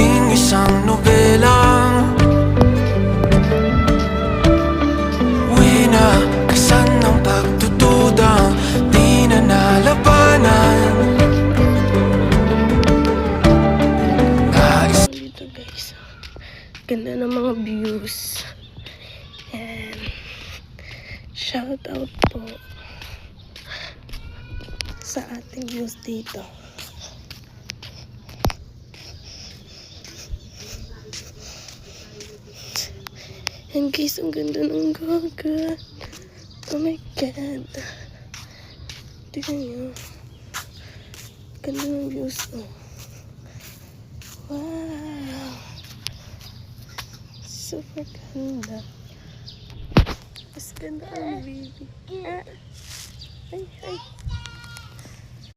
tanging isang nobela. Uwi na, kasan ng pagtutudang di na nalabanan. Dito guys, ganda ng mga views. And shout out po sa ating views dito. And guys, ang ganda ng gagat. Oh my god. Tignan nyo. Ganda ng views. Oh. Wow. Super ganda. Mas ganda ang baby. Ah. Ay, ay.